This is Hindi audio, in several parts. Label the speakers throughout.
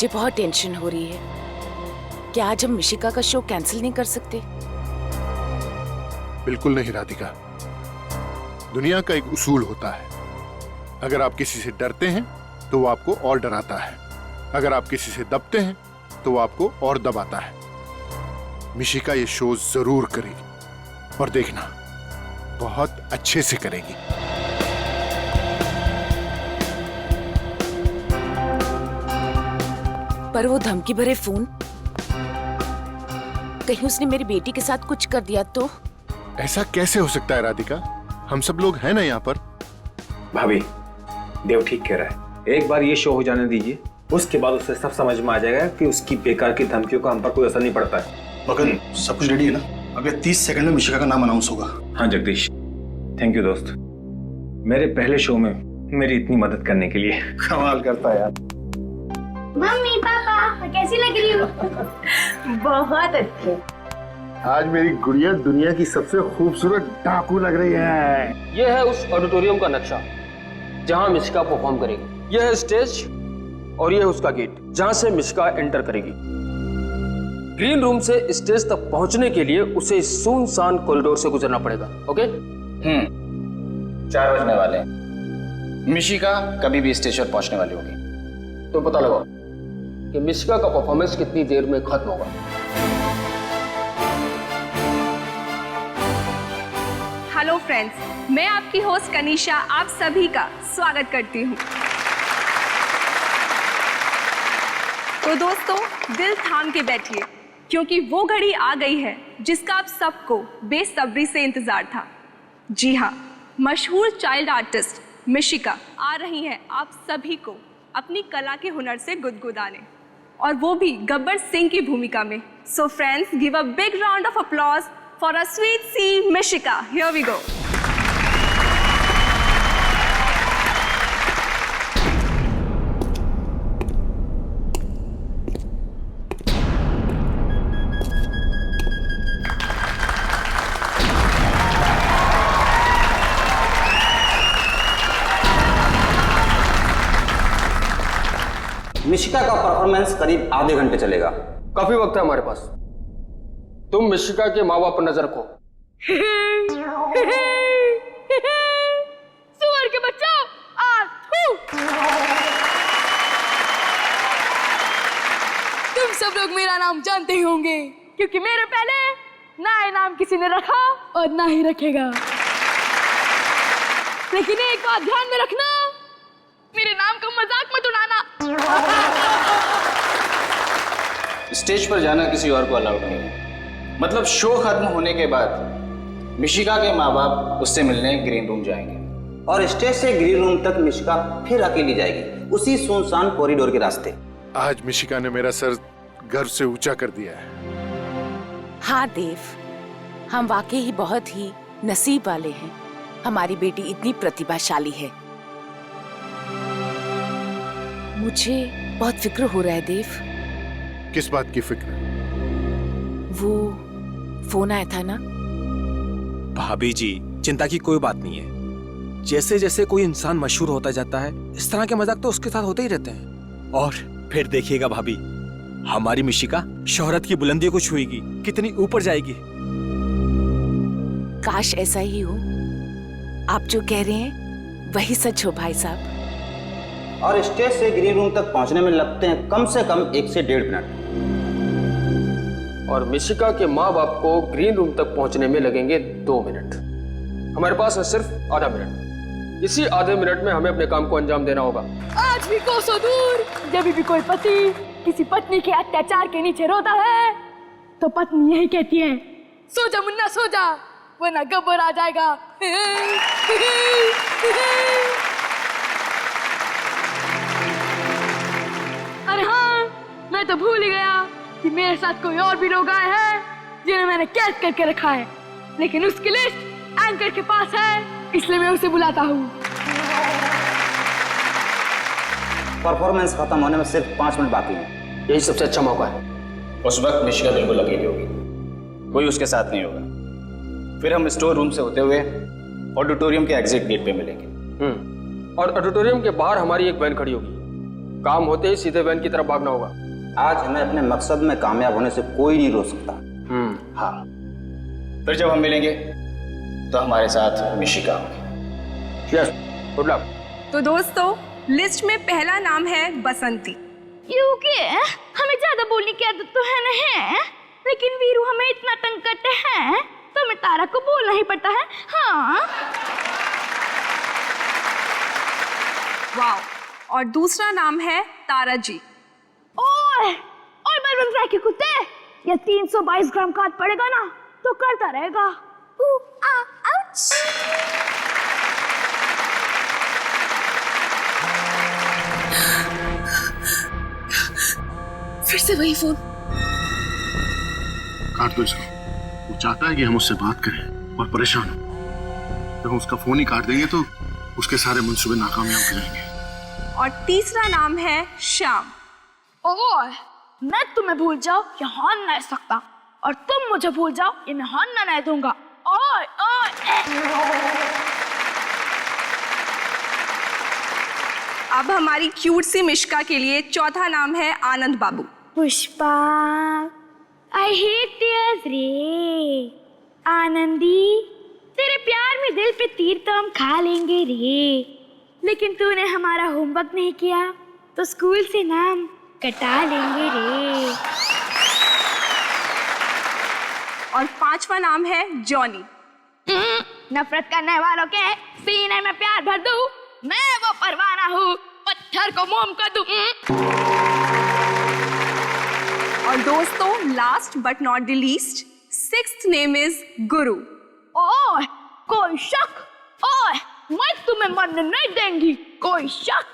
Speaker 1: मुझे बहुत टेंशन हो रही है। क्या आज हम मिशिका का शो कैंसिल नहीं कर सकते?
Speaker 2: बिल्कुल नहीं राधिका। दुनिया का एक उसूल होता है, अगर आप किसी से डरते हैं तो वो आपको और डराता है, अगर आप किसी से दबते हैं तो वो आपको और दबाता है। मिशिका ये शो जरूर करेगी और देखना बहुत अच्छे से करेगी।
Speaker 1: पर वो धमकी भरे फोन, कहीं उसने मेरी बेटी के साथ कुछ कर दिया तो?
Speaker 2: ऐसा कैसे हो सकता है राधिका, हम सब लोग हैं ना यहाँ पर।
Speaker 3: भाभी, देव ठीक कह रहा है, एक बार ये शो हो जाने दीजिए, उसके बाद उसे सब समझ में आ जाएगा कि उसकी बेकार की धमकियों का हम पर कोई असर नहीं पड़ता है।
Speaker 4: मगन, सब कुछ रेडी है ना? अगले 30 सेकंड में मिशिका का नाम अनाउंस होगा।
Speaker 3: हाँ जगदीश, थैंक यू दोस्त, मेरे पहले शो में मेरी इतनी मदद करने के लिए।
Speaker 4: कमाल करता है यार।
Speaker 5: मम्मी पापा कैसी लग रही हूँ? बहुत अच्छी।
Speaker 4: आज मेरी गुड़िया दुनिया की सबसे खूबसूरत डाकू लग रही है।
Speaker 6: यह है उस ऑडिटोरियम का नक्शा जहां मिशिका परफॉर्म करेगी। यह है स्टेज और यह है उसका गेट जहां से मिशिका एंटर करेगी। ग्रीन रूम से स्टेज तक पहुंचने के लिए उसे सुनसान कॉरिडोर से गुजरना पड़ेगा। ओके?
Speaker 7: 4 बजने वाले हैं। मिशिका कभी भी स्टेज पर पहुंचने वाली होगी।
Speaker 6: तो पता लगाओ कि मिशिका का परफॉर्मेंस कितनी देर में खत्म होगा।
Speaker 8: हेलो फ्रेंड्स, मैं आपकी होस्ट कनिशा आप सभी का स्वागत करती हूँ। तो दोस्तों, दिल थाम के बैठिए क्योंकि वो घड़ी आ गई है जिसका आप सबको बेसब्री से इंतजार था। जी हाँ, मशहूर चाइल्ड आर्टिस्ट मिशिका आ रही हैं आप सभी को अपनी कला के हुनर से गुदगुदाने, और वो भी गब्बर सिंह की भूमिका में। So friends, give a big round of applause for a sweet सी Mishika. Here we go.
Speaker 7: Mishika का परफॉर्मेंस करीब आधे घंटे चलेगा।
Speaker 6: काफी वक्त है हमारे पास। तुम मिशिका के माँ बाप पर नजर रखो।
Speaker 8: सुअर के बच्चों, तुम सब लोग मेरा नाम जानते ही होंगे क्योंकि मेरे पहले ना ये नाम किसी ने रखा और ना ही रखेगा। लेकिन एक बात ध्यान में रखना, मेरे नाम का मजाक मत उड़ाना।
Speaker 7: स्टेज पर जाना किसी और को अलाउड नहीं है। मतलब शो खत्म होने के बाद मिशिका के माँ बाप उससे मिलने ग्रीन रूम जाएंगे और स्टेज से ग्रीन रूम तक मिशिका फिर अकेली जाएगी, उसी सुनसान कॉरिडोर के रास्ते।
Speaker 2: आज मिशिका ने मेरा सर गर्व से ऊंचा कर दिया है।
Speaker 1: हाँ देव, हम वाकई ही बहुत ही नसीब वाले हैं। हमारी बेटी इतनी प्रतिभाशाली है। मुझे बहुत फिक्र हो रहा है देव।
Speaker 2: किस बात की फिक्र?
Speaker 1: वो फोन आया था ना।
Speaker 9: भाभी जी, चिंता की कोई बात नहीं है। जैसे जैसे कोई इंसान मशहूर होता जाता है, इस तरह के मजाक तो उसके साथ होते ही रहते हैं। और फिर देखिएगा भाभी, हमारी मिशिका शोहरत की बुलंदियों को छुएगी, कितनी ऊपर जाएगी।
Speaker 1: काश ऐसा ही हो। आप जो कह रहे हैं वही सच हो भाई साहब।
Speaker 7: और स्टेज से ग्रीन रूम तक पहुंचने में लगते हैं कम से कम 1 से 1.5 मिनट।
Speaker 6: और मिशिका के माँ बाप को ग्रीन रूम तक पहुंचने में लगेंगे 2 मिनट। हमारे पास है सिर्फ आधा मिनट। इसी आधे मिनट में हमें अपने काम को अंजाम देना होगा।
Speaker 8: आज भी कोसों दूर जब भी कोई पति किसी पत्नी के अत्याचार के नीचे रोता है तो पत्नी यही कहती है, सो जा मुन्ना सो जा, वरना गब्बर आ जाएगा। अरे हाँ, मैं तो भूल ही गया कि मेरे साथ कोई और भी लोग आए हैं जिन्हें मैंने कैद करके रखा है, लेकिन उसकी लिस्ट एंकर के पास है, इसलिए मैं उसे बुलाता हूँ।
Speaker 7: परफॉर्मेंस खत्म होने में सिर्फ 5 मिनट बाकी हैं।
Speaker 6: यही सबसे अच्छा मौका है।
Speaker 7: उस वक्त मिशिका बिल्कुल अकेली होगी, कोई उसके साथ नहीं होगा। फिर हम स्टोर रूम से होते हुए ऑडिटोरियम के एग्जिट गेट पे मिलेंगे।
Speaker 6: और ऑडिटोरियम के बाहर हमारी एक वैन खड़ी होगी। काम होते ही सीधे वैन की तरफ भागना होगा।
Speaker 7: आज हमें अपने मकसद में कामयाब होने से कोई नहीं रोक सकता। हाँ, फिर जब हम मिलेंगे तो हमारे साथ मिशिका होगी।
Speaker 6: Yes, good luck.
Speaker 8: तो दोस्तों, लिस्ट में पहला नाम है बसंती।
Speaker 5: क्योंकि हमें ज्यादा बोलने की आदत तो है नहीं, लेकिन वीरू हमें इतना तंग करते हैं तो हमें तारा को बोलना ही पड़ता है। हाँ।
Speaker 8: वाह। और दूसरा नाम है तारा जी।
Speaker 5: ओए ओए बलवंत राय के कुत्ते, ये 322 ग्राम का पड़ेगा ना तो करता रहेगा। आउच।
Speaker 1: फिर से वही फोन।
Speaker 4: काट दो इसको। वो चाहता है कि हम उससे बात करें और परेशान हो। जब हम उसका फोन ही काट देंगे तो उसके सारे मंसूबे नाकामयाब हो जाएंगे।
Speaker 8: और तीसरा नाम है श्याम।
Speaker 5: ओए, मैं तुम्हें भूल जाओ ये हान नहीं सकता, और तुम मुझे भूल जाओ ये मैं हान नहीं दूंगा। ओए ओए।
Speaker 8: अब हमारी क्यूट सी मिशिका के लिए चौथा नाम है आनंद बाबू।
Speaker 5: पुष्पा, आई हेट टीयर्स रे। आनंदी, तेरे प्यार में दिल पे तीर तो हम खा लेंगे रे, लेकिन तूने हमारा होमवर्क नहीं किया तो स्कूल से नाम कटा लेंगे रे।
Speaker 8: और पांचवा नाम है जॉनी।
Speaker 5: नफरत करने वालों के सीने में प्यार भर दूं, मैं वो परवाना हूँ, पत्थर को मोम कर दूं।
Speaker 8: और दोस्तों, last but not the least, sixth name is गुरु।
Speaker 5: ओए, कोई शक? ओए, मैं तुम्हें मरने नहीं देंगी, कोई शक?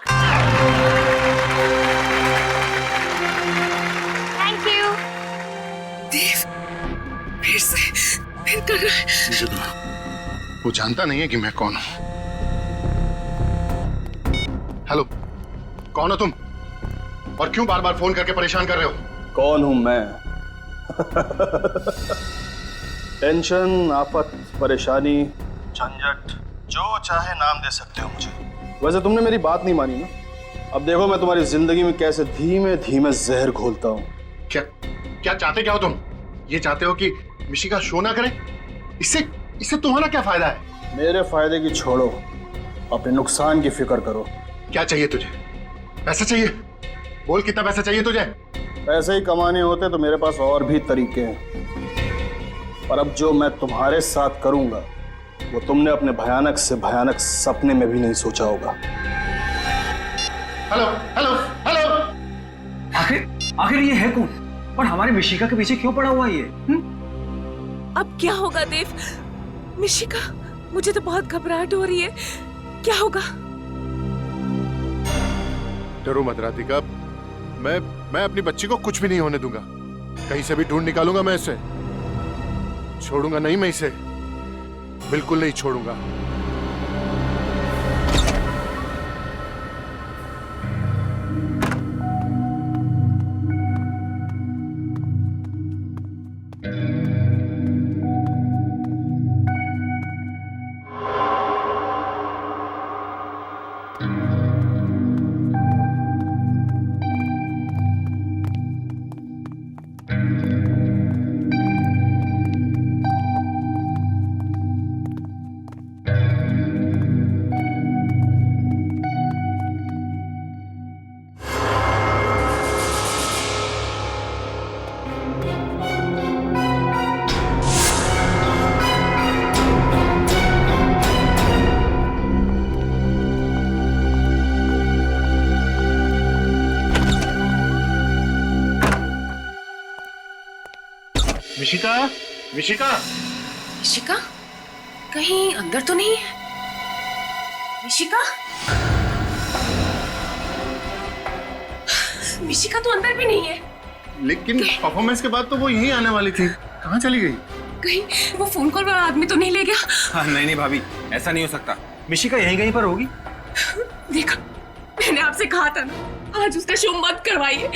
Speaker 5: Thank you.
Speaker 1: देव, फिर कर रहा है।
Speaker 4: मुझे तो वो जानता नहीं है कि मैं कौन हूं। हेलो, कौन हो तुम और क्यों बार बार फोन करके परेशान कर रहे हो?
Speaker 10: कौन हूं मैं? टेंशन, आफत, परेशानी, झंझट, जो चाहे नाम दे सकते हो मुझे। वैसे तुमने मेरी बात नहीं मानी ना। अब देखो मैं तुम्हारी जिंदगी में कैसे धीमे धीमे जहर घोलता हूँ।
Speaker 4: क्या चाहते क्या हो तुम? ये चाहते हो कि मिशिका शो ना करे? इससे तुम्हारा क्या फायदा है?
Speaker 10: मेरे फायदे की छोड़ो, अपने नुकसान की फिक्र करो।
Speaker 4: क्या चाहिए तुझे? पैसा चाहिए? बोल कितना पैसा चाहिए तुझे?
Speaker 10: पैसे ही कमाने होते तो मेरे पास और भी तरीके हैं, पर अब जो मैं तुम्हारे साथ करूंगा वो तुमने अपने भयानक से भयानक सपने में भी नहीं सोचा होगा।
Speaker 4: Hello hello hello.
Speaker 3: आखिर ये है कौन और हमारी मिशिका के पीछे क्यों पड़ा हुआ ये?
Speaker 1: अब क्या होगा देव? मिशिका, मुझे तो बहुत घबराहट हो रही है। क्या होगा?
Speaker 2: डरो मत राधिका, मैं अपनी बच्ची को कुछ भी नहीं होने दूंगा। कहीं से भी ढूंढ निकालूंगा मैं इसे। छोड़ूंगा नहीं मैं इसे, बिल्कुल नहीं छोड़ूंगा।
Speaker 4: मिशिका, मिशिका,
Speaker 1: मिशिका, कहीं अंदर तो नहीं है? मिशिका, मिशिका तो अंदर भी नहीं है।
Speaker 4: लेकिन परफॉर्मेंस के बाद तो वो यहीं आने वाली थी। कहाँ चली गई?
Speaker 1: कहीं वो फोन कॉल वाला आदमी तो नहीं ले गया?
Speaker 3: हाँ, नहीं भाभी, ऐसा नहीं हो सकता। मिशिका यहीं कहीं पर होगी।
Speaker 1: देखा, मैंने आपसे कहा था ना, आज उसका शो मत करवाइए।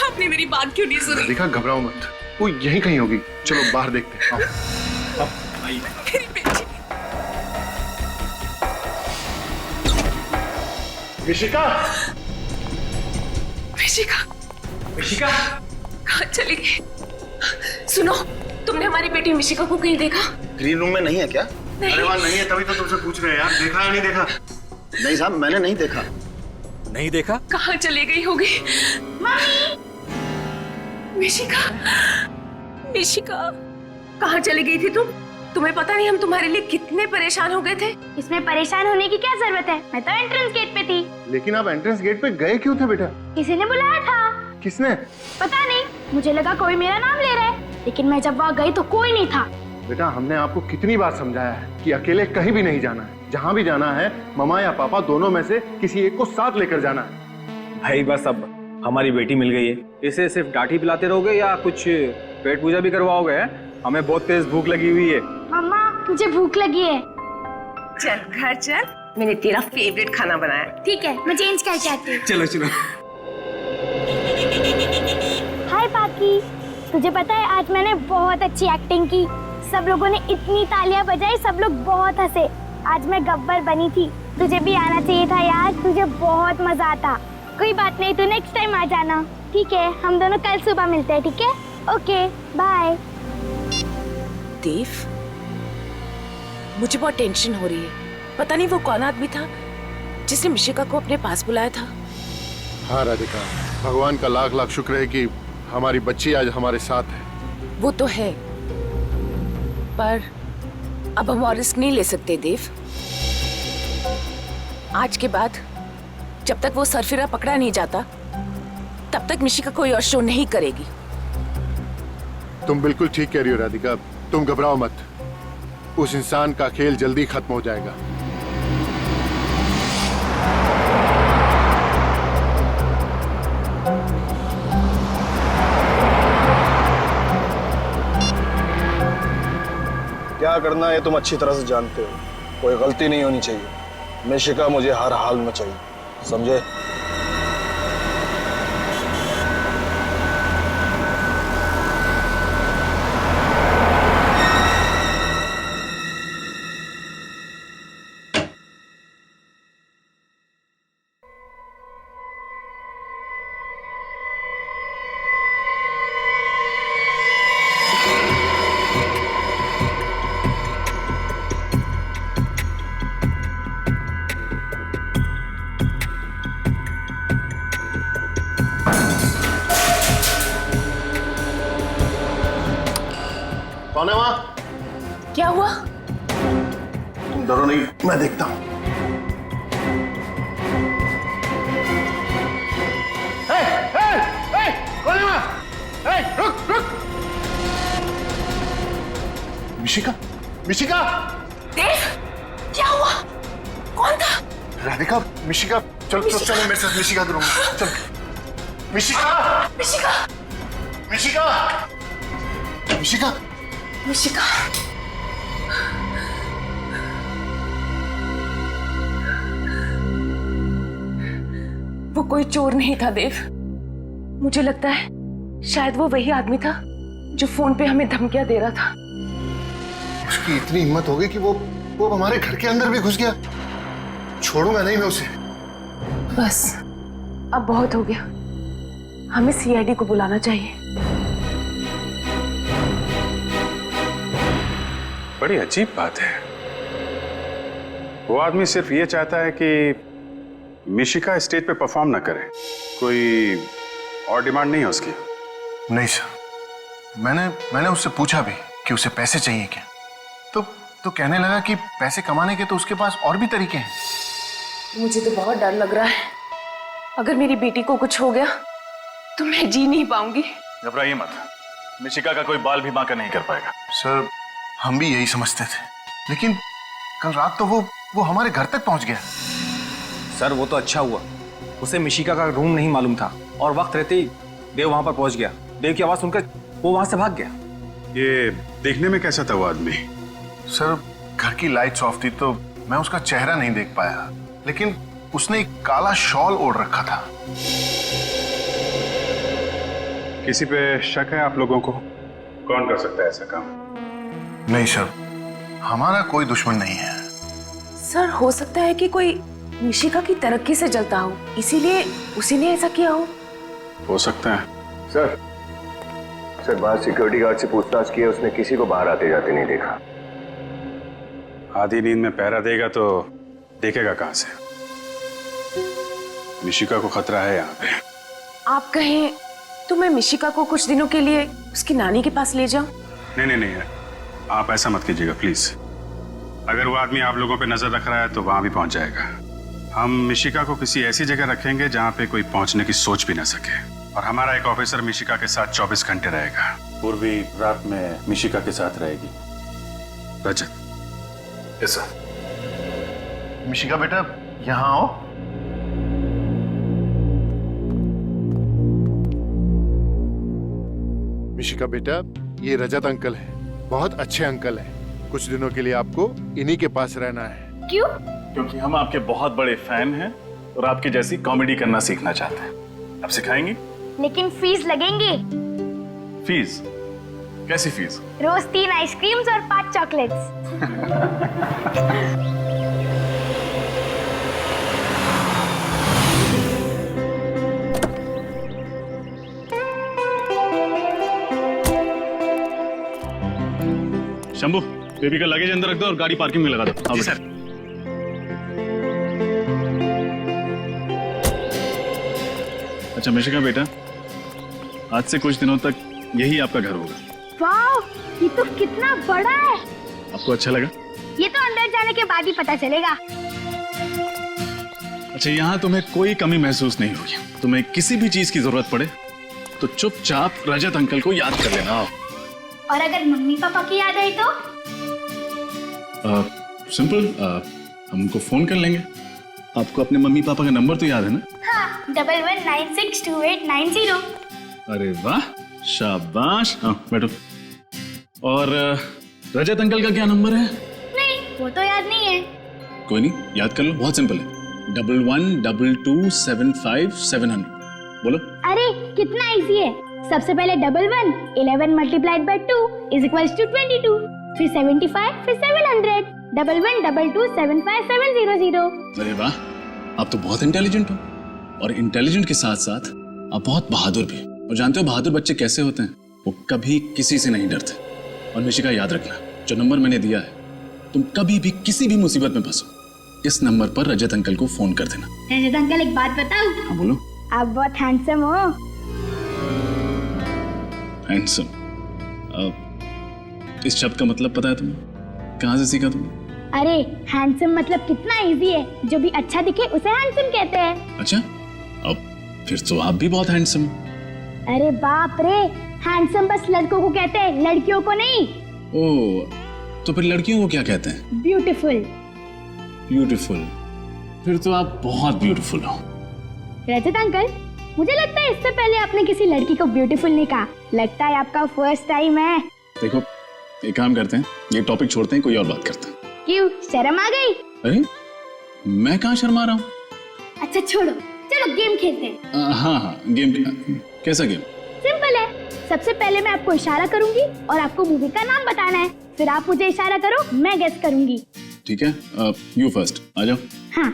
Speaker 1: आपने मेरी बात क्यों नहीं सुनी?
Speaker 4: देखा, घबराओ मत, वो यहीं कहीं होगी। चलो बाहर देखते हैं। आओ।
Speaker 1: मेरी बेटी।
Speaker 4: मिशिका,
Speaker 1: मिशिका,
Speaker 3: मिशिका,
Speaker 1: कहाँ चली गई? सुनो, तुमने हमारी बेटी मिशिका को कहीं देखा?
Speaker 10: ग्रीन रूम में नहीं है क्या?
Speaker 4: अरे वहाँ नहीं है, तभी तो तुमसे पूछ रहे हैं यार, देखा या नहीं देखा?
Speaker 10: नहीं साहब, मैंने नहीं देखा।
Speaker 9: नहीं देखा?
Speaker 1: कहाँ चली गई होगी? मिशिका, मिशिका, कहाँ चली गई थी तुम? तुम्हें पता नहीं हम तुम्हारे लिए कितने परेशान हो गए थे।
Speaker 5: इसमें परेशान होने की क्या जरूरत है? मैं तो एंट्रेंस गेट पे थी।
Speaker 2: लेकिन आप एंट्रेंस गेट पे गए क्यों थे बेटा?
Speaker 5: किसी ने बुलाया था।
Speaker 2: किसने?
Speaker 5: पता नहीं, मुझे लगा कोई मेरा नाम ले रहा है, लेकिन मैं जब वहाँ गई तो कोई नहीं था।
Speaker 2: बेटा, हमने आपको कितनी बार समझाया है कि अकेले कहीं भी नहीं जाना है। जहाँ भी जाना है ममा या पापा दोनों में से किसी एक को साथ लेकर जाना है।
Speaker 3: भाई बस अब हमारी बेटी मिल गई है, इसे सिर्फ डांटी पिलाते रहोगे या कुछ पेट पूजा भी करवाओगे? हमें बहुत तेज भूख लगी हुई है।
Speaker 5: मम्मा, मुझे भूख लगी है।
Speaker 1: चल घर चल, मैंने तेरा फेवरेट खाना बनाया।
Speaker 5: ठीक है, मैं चेंज करके आती हूँ।
Speaker 3: चलो चलो।
Speaker 5: हाय पाकी, तुझे पता है आज मैंने बहुत अच्छी एक्टिंग की। सब लोगों ने इतनी तालियां बजाई, सब लोग बहुत हंसे। आज मैं गब्बर बनी थी। तुझे भी आना चाहिए था यार, तुझे बहुत मजा आता। कोई बात नहीं, तू नेक्स्ट टाइम आ जाना। ठीक है, हम दोनों कल सुबह मिलते हैं। ठीक है, ओके बाय।
Speaker 1: देव, मुझे बहुत टेंशन हो रही है। पता नहीं वो कौन आदमी था जिसने मिशिका को अपने पास बुलाया था।
Speaker 2: हाँ राधिका, भगवान का लाख लाख शुक्र है कि हमारी बच्ची आज हमारे साथ है।
Speaker 1: वो तो है, पर अब हम और रिस्क नहीं ले सकते देव। आज के बाद जब तक वो सरफिरा पकड़ा नहीं जाता, तब तक मिशिका कोई और शो नहीं करेगी।
Speaker 2: तुम बिल्कुल ठीक कह रही हो राधिका, तुम घबराओ मत। उस इंसान का खेल जल्दी खत्म हो जाएगा।
Speaker 10: क्या करना है तुम अच्छी तरह से जानते हो। कोई गलती नहीं होनी चाहिए। मिशिका मुझे हर हाल में चाहिए, समझे?
Speaker 4: कौन है वहाँ?
Speaker 1: क्या हुआ?
Speaker 4: तुम डरो नहीं, मैं देखता हूँ। कौन है वहाँ? रुक रुक। मिशिका, मिशिका।
Speaker 1: देव, क्या हुआ? कौन था?
Speaker 4: राधिका, मिशिका, चलो चलो मेरे साथ मिशिका के रूम में चल। मिशिका,
Speaker 1: मिशिका,
Speaker 4: मिशिका, मिशिका,
Speaker 1: मिशिका। वो कोई चोर नहीं था देव। मुझे लगता है शायद वो वही आदमी था जो फोन पे हमें धमकियां दे रहा था।
Speaker 4: उसकी इतनी हिम्मत हो गई कि वो हमारे घर के अंदर भी घुस गया। छोड़ूंगा नहीं मैं उसे।
Speaker 1: बस अब बहुत हो गया, हमें सीआईडी को बुलाना चाहिए।
Speaker 11: बड़ी अजीब बात है। वो आदमी सिर्फ ये चाहता है कि मिशिका स्टेज पे परफॉर्म ना करे। कोई और डिमांड नहीं है उसकी?
Speaker 4: नहीं सर, मैंने उससे पूछा भी कि उसे पैसे चाहिए क्या, तो कहने लगा कि पैसे कमाने के तो उसके पास और भी तरीके हैं।
Speaker 1: मुझे तो बहुत डर लग रहा है। अगर मेरी बेटी को कुछ हो गया तो मैं जी नहीं पाऊंगी।
Speaker 11: घबराइए मत, मिशिका का कोई बाल भी बांका नहीं कर पाएगा।
Speaker 4: सर, हम भी यही समझते थे, लेकिन कल रात तो वो हमारे घर तक पहुंच गया।
Speaker 3: सर वो तो अच्छा हुआ, उसे मिशिका का रूम नहीं मालूम था और वक्त रहते ही देव वहां पर पहुंच गया। देव की आवाज सुनकर वो वहां से भाग गया।
Speaker 11: ये देखने में कैसा था वो आदमी?
Speaker 4: सर, घर की लाइट्स ऑफ थी तो मैं उसका चेहरा नहीं देख पाया, लेकिन उसने एक काला शॉल ओढ़ रखा था।
Speaker 11: किसी पे शक है आप लोगों को? कौन कर सकता है ऐसा काम?
Speaker 4: नहीं सर, हमारा कोई दुश्मन नहीं है।
Speaker 1: सर, हो सकता है कि कोई मिशिका की तरक्की से जलता हो, इसीलिए उसी ने ऐसा किया हो।
Speaker 11: हो सकता है।
Speaker 12: सर बाहर सिक्योरिटी गार्ड से पूछताछ की है, उसने किसी को बाहर आते जाते नहीं देखा।
Speaker 11: आधी नींद में पहरा देगा तो देखेगा कहां से? मिशिका को खतरा है यहाँ पे।
Speaker 1: आप कहें तो मैं मिशिका को कुछ दिनों के लिए उसकी नानी के पास ले जाऊं?
Speaker 11: नहीं, आप ऐसा मत कीजिएगा प्लीज। अगर वो आदमी आप लोगों पे नजर रख रहा है तो वहां भी पहुंच जाएगा। हम मिशिका को किसी ऐसी जगह रखेंगे जहां पे कोई पहुंचने की सोच भी ना सके, और हमारा एक ऑफिसर मिशिका के साथ 24 घंटे रहेगा। पूर्वी रात में मिशिका के साथ रहेगी। रजत।
Speaker 4: Yes sir. मिशिका बेटा यहाँ आओ।
Speaker 2: मिशिका बेटा, ये रजत अंकल है, बहुत अच्छे अंकल हैं। कुछ दिनों के लिए आपको इन्हीं के पास रहना है।
Speaker 5: क्यों?
Speaker 10: क्योंकि हम आपके बहुत बड़े फैन हैं और आपकी जैसी कॉमेडी करना सीखना चाहते हैं। आप सिखाएंगी?
Speaker 5: लेकिन फीस लगेंगी।
Speaker 10: फीस? कैसी फीस?
Speaker 5: रोज 3 आइसक्रीम्स और 5 चॉकलेट्स।
Speaker 10: शंभू, बेबी का लगेज अंदर रख दो और गाड़ी पार्किंग में लगा दो। जी सर। अच्छा मिशिका बेटा, आज से कुछ दिनों तक यही आपका घर होगा।
Speaker 5: वाह, ये तो कितना बड़ा है।
Speaker 10: आपको अच्छा लगा?
Speaker 5: ये तो अंदर जाने के बाद ही पता चलेगा।
Speaker 10: अच्छा, यहाँ तुम्हें कोई कमी महसूस नहीं होगी। तुम्हें किसी भी चीज की जरूरत पड़े तो चुपचाप रजत अंकल को याद कर लेना।
Speaker 5: और अगर मम्मी पापा की याद आई तो?
Speaker 10: सिंपल, हम उनको फोन कर लेंगे। आपको अपने मम्मी पापा का नंबर तो याद है ना?
Speaker 5: हाँ, 11962890।
Speaker 10: अरे वाह, शाबाश। हाँ बैठो। और रजत अंकल का क्या नंबर है?
Speaker 5: नहीं, वो तो याद नहीं है।
Speaker 10: कोई नहीं, याद कर लो, बहुत सिंपल है। 112275 बोलो।
Speaker 5: अरे कितना इजी है। सबसे पहले 11 11 multiplied by 2 is equals to 22, फिर 75, फिर 700। 1122757700।
Speaker 10: अरे वाह, आप तो बहुत इंटेलिजेंट हो। और इंटेलिजेंट के साथ साथ आप बहुत बहादुर भी। और जानते हो बहादुर बच्चे कैसे होते हैं? वो कभी किसी से नहीं डरते। और मिशिका याद रखना, जो नंबर मैंने दिया है, तुम कभी भी किसी भी मुसीबत में फंसो, इस नंबर पर रजत अंकल को फोन कर देना।
Speaker 5: रजत अंकल, एक बात बताऊं?
Speaker 10: हाँ बोलो।
Speaker 5: आप बहुत हैंडसम हो।
Speaker 10: हैंडसम? इस शब्द का मतलब पता है तुम्हें? कहाँ से सीखा तुमने?
Speaker 5: अरे हैंडसम मतलब कितना इजी है। जो भी अच्छा दिखे उसे हैंडसम कहते हैं।
Speaker 10: अच्छा, अब फिर तो आप भी बहुत हैंडसम।
Speaker 5: अरे बाप रे, हैंडसम बस लड़कों को कहते हैं, लड़कियों को नहीं।
Speaker 10: ओह, तो फिर लड़कियों को क्या कहते हैं?
Speaker 5: ब्यूटीफुल।
Speaker 10: ब्यूटीफुल? फिर तो आप बहुत ब्यूटीफुल हो।
Speaker 5: रजत अंकल, मुझे लगता है इससे पहले आपने किसी लड़की को ब्यूटीफुल नहीं कहा। लगता है आपका फर्स्ट टाइम है।
Speaker 10: देखो, एक काम करते हैं, ये टॉपिक छोड़ते हैं, कोई और बात करते हैं।
Speaker 5: क्यों, शर्म आ गई?
Speaker 10: अरे मैं कहाँ शर्मा रहा हूँ?
Speaker 5: अच्छा छोड़ो, चलो गेम खेलते हैं।
Speaker 10: हाँ, गेम। कैसा गेम?
Speaker 5: सिंपल है। सबसे पहले मैं आपको इशारा करूंगी और आपको मूवी का नाम बताना है। फिर आप मुझे इशारा करो, मैं गेस करूंगी।
Speaker 10: ठीक है, यू फर्स्ट, आ जाओ।
Speaker 5: हाँ,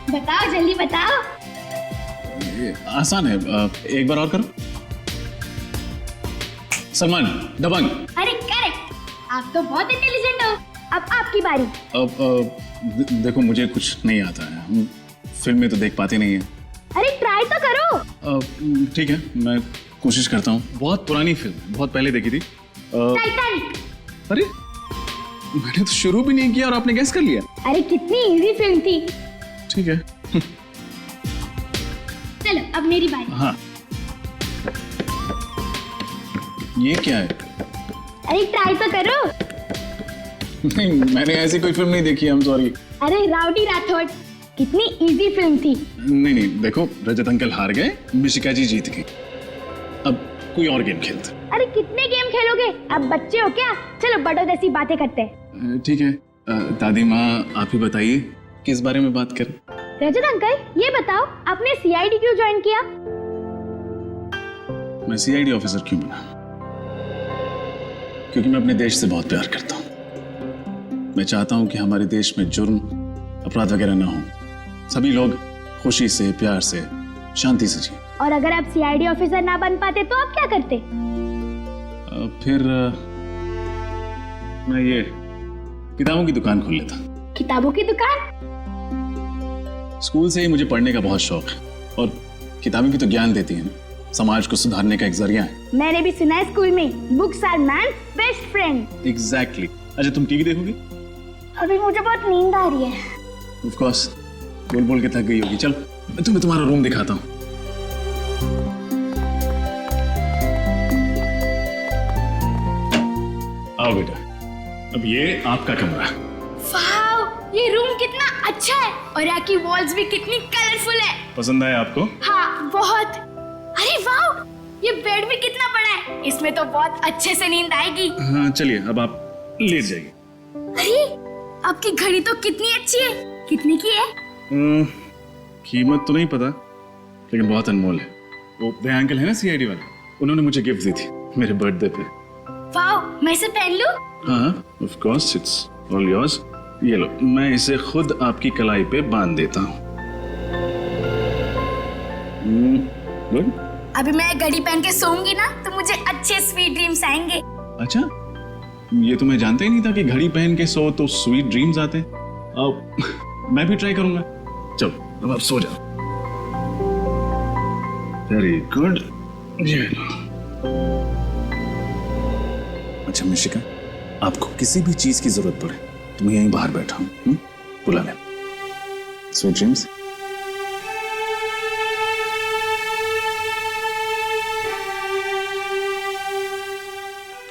Speaker 5: बताओ, जल्दी बताओ।
Speaker 10: ये आसान है, एक बार और करो। सलमान, दबंग।
Speaker 5: अरे करेक्ट, आप तो बहुत इंटेलिजेंट हो। अब आपकी बारी।
Speaker 10: अब देखो, मुझे कुछ नहीं आता है, हम फिल्में तो देख पाते नहीं है।
Speaker 5: अरे ट्राई तो करो।
Speaker 10: ठीक है, मैं कोशिश करता हूँ। बहुत पुरानी फिल्म, बहुत पहले देखी थी।
Speaker 5: टाइटैनिक।
Speaker 10: अरे मैंने तो शुरू भी नहीं किया और आपने गैस कर लिया।
Speaker 5: अरे कितनी इजी फिल्म थी।
Speaker 10: ठीक है।
Speaker 5: चलो अब मेरी बारी।
Speaker 10: हाँ, ये क्या है?
Speaker 5: अरे ट्राई तो करो।
Speaker 10: नहीं, मैंने ऐसी कोई फिल्म नहीं देखी, I'm sorry।
Speaker 5: अरे राउडी राठौड़, कितनी इजी फिल्म थी।
Speaker 10: नहीं, देखो, रजत अंकल हार गए, मिशिका जी जीत गई। अब कोई और गेम खेलते।
Speaker 5: अरे कितने गेम खेलोगे? अब बच्चे हो क्या? चलो बड़ों जैसी बातें करते हैं।
Speaker 10: ठीक है, दादी माँ आप ही बताइए किस बारे में बात करें।
Speaker 5: रजत अंकल, ये बताओ आपने सीआईडी क्यों ज्वाइन किया?
Speaker 10: मैं सीआईडी ऑफिसर क्यों बना? क्योंकि मैं अपने देश से बहुत प्यार करता हूँ। मैं चाहता हूँ कि हमारे देश में जुर्म, अपराध वगैरह ना हो, सभी लोग खुशी से, प्यार से, शांति से जिए।
Speaker 5: और अगर आप सीआईडी ऑफिसर ना बन पाते तो आप क्या करते?
Speaker 10: फिर मैं ये किताबों की दुकान खोल लेता।
Speaker 5: किताबों की दुकान?
Speaker 10: स्कूल से ही मुझे पढ़ने का बहुत शौक है और किताबें भी तो ज्ञान देती हैं, समाज को सुधारने का एक जरिया है।
Speaker 5: मैंने भी सुना है स्कूल में books are man's best friend.
Speaker 10: Exactly. अच्छा, तुम टीवी देखोगी?
Speaker 5: अभी मुझे बहुत नींद आ रही है।
Speaker 10: ऑफ कोर्स, बोल बोल के थक गई होगी। चल मैं तुम्हें तुम्हारा रूम दिखाता हूँ। आओ बेटा, अब ये आपका कमरा।
Speaker 5: वाव, ये रूम कितना अच्छा है और यहाँ की वॉल्स भी कितनी कलरफुल है।
Speaker 10: पसंद आया आपको?
Speaker 5: हाँ, बहुत। अरे वाव, ये बेड भी कितना बड़ा है, इसमें तो बहुत अच्छे से नींद आएगी।
Speaker 10: हाँ चलिए, अब आप लेट जाइए।
Speaker 5: अरे, आपकी घड़ी तो कितनी अच्छी है, कितने की है?
Speaker 10: कीमत तो नहीं पता, लेकिन बहुत अनमोल है। वो दया अंकल है ना सीआईडी वाले, उन्होंने मुझे गिफ्ट दी थी मेरे बर्थडे पे।
Speaker 5: वाव, मैं इसे पहन लूं?
Speaker 10: हाँ, of course, it's all yours. ये लो, मैं इसे खुद आपकी कलाई पे बांध देता हूँ। गुड।
Speaker 5: अभी मैं घड़ी पहन के सोऊंगी ना तो मुझे अच्छे स्वीट ड्रीम्स आएंगे।
Speaker 10: अच्छा, ये तो मैं जानता ही नहीं था कि घड़ी पहन के सो तो स्वीट ड्रीम्स आते हैं। अब मैं भी ट्राई करूंगा। चलो, अब आप सो जाओ। Very good. अच्छा मिशिका, आपको किसी भी चीज की जरूरत पड़े तो मैं यहीं बाहर बैठा हूँ, बुला ले। Sweet dreams.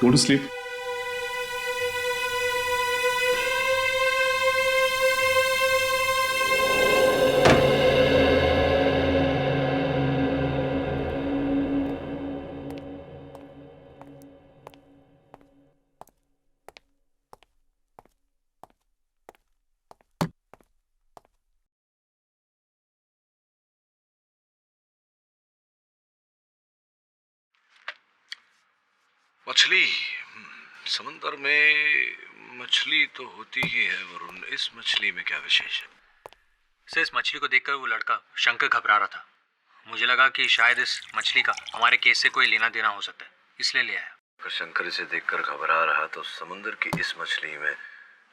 Speaker 10: Go to sleep.
Speaker 4: मछली, समंदर में मछली तो होती ही है वरुण, इस मछली में क्या विशेष है?
Speaker 13: सर, इस मछली को देखकर वो लड़का शंकर घबरा रहा था। मुझे लगा कि शायद इस मछली का हमारे केस से कोई लेना देना हो सकता है, इसलिए ले आया।
Speaker 4: अगर शंकर इसे देखकर घबरा रहा तो समुद्र की इस मछली में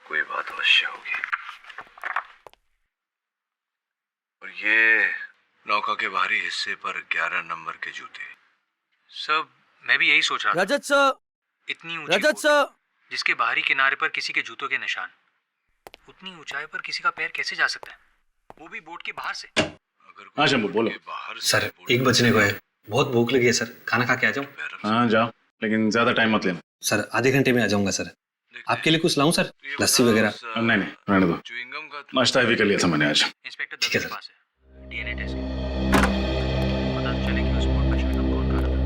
Speaker 4: कोई बात अवश्य होगी। और ये नौका के बाहरी हिस्से पर 11 नंबर के जूते।
Speaker 13: सर, मैं भी यही सोच रहा था।
Speaker 6: रजत सर,
Speaker 13: इतनी ऊंची
Speaker 6: रजत
Speaker 13: बोट,
Speaker 6: सर,
Speaker 13: जिसके बाहरी किनारे पर किसी के जूतों के निशान, उतनी ऊंचाई पर किसी का पैर कैसे जा सकता है, वो भी बोट के बाहर से?
Speaker 10: हाँ शंभू, बोलो।
Speaker 3: सर, 1 बजने को है, बहुत भूख लगी है सर, खाना खा के आ जाऊं?
Speaker 10: हाँ जाओ, लेकिन ज्यादा टाइम मत लेना।
Speaker 3: सर, आधे घंटे में आ जाऊंगा सर। आपके लिए कुछ लाऊं सर, लस्सी वगैरह?
Speaker 10: नहीं नहीं, रहने दो, नाश्ता भी कर लिया था मैंने आज।
Speaker 13: इंस्पेक्टर
Speaker 3: ठीक है
Speaker 13: दत्त के
Speaker 3: सर।
Speaker 13: पास है डीएनए टेस्ट पता तो चले कि उस बोट पर च्युइंगम कौन खा रहा था।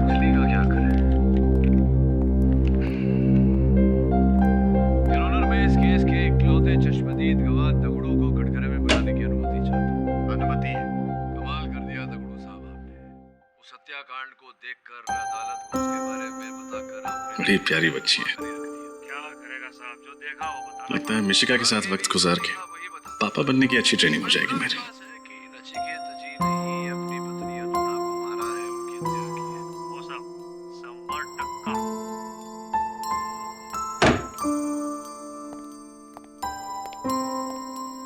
Speaker 4: मछली का क्या करें? योर मैं इस केस के इकलौते चश्मदीद गवाह दगड़ू को कटघरे में बुलाने की अनुमति चाहता हूं। अनुमति है? कमाल कर दिया दगड़ू साहब आपने। उस हत्याकांड को देखकर अदालत को उसके बारे में बताकर आपने
Speaker 10: बड़ी प्यारी बच्ची है।
Speaker 11: क्या करेगा साहब, जो देखा वो बता।
Speaker 10: लगता है मिशिका के साथ वक्त गुजार के पापा बनने की अच्छी ट्रेनिंग हो जाएगी मेरी।
Speaker 4: नचिकेत जी ने ही अपनी पत्नी अरुणा को मारा है, उनकी हत्या की है।
Speaker 11: वो सब 100%।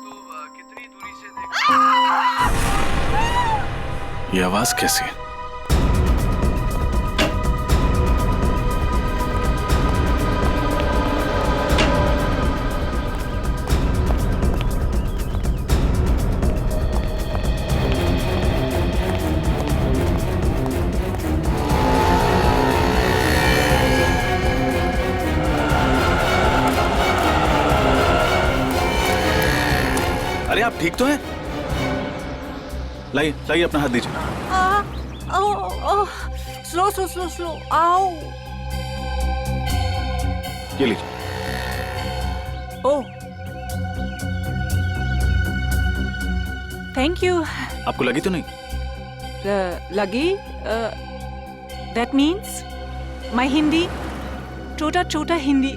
Speaker 4: तो कितनी दूरी से
Speaker 10: ये आवाज कैसी है? अरे आप ठीक तो हैं? लाइए लाइए, अपना हाथ दीजिए।
Speaker 1: स्लो स्लो स्लो स्लो, आओ।
Speaker 10: ये लीजिए।
Speaker 1: ओह, थैंक यू।
Speaker 10: आपको लगी तो नहीं?
Speaker 1: लगी? दैट मीन्स माय हिंदी, छोटा छोटा हिंदी।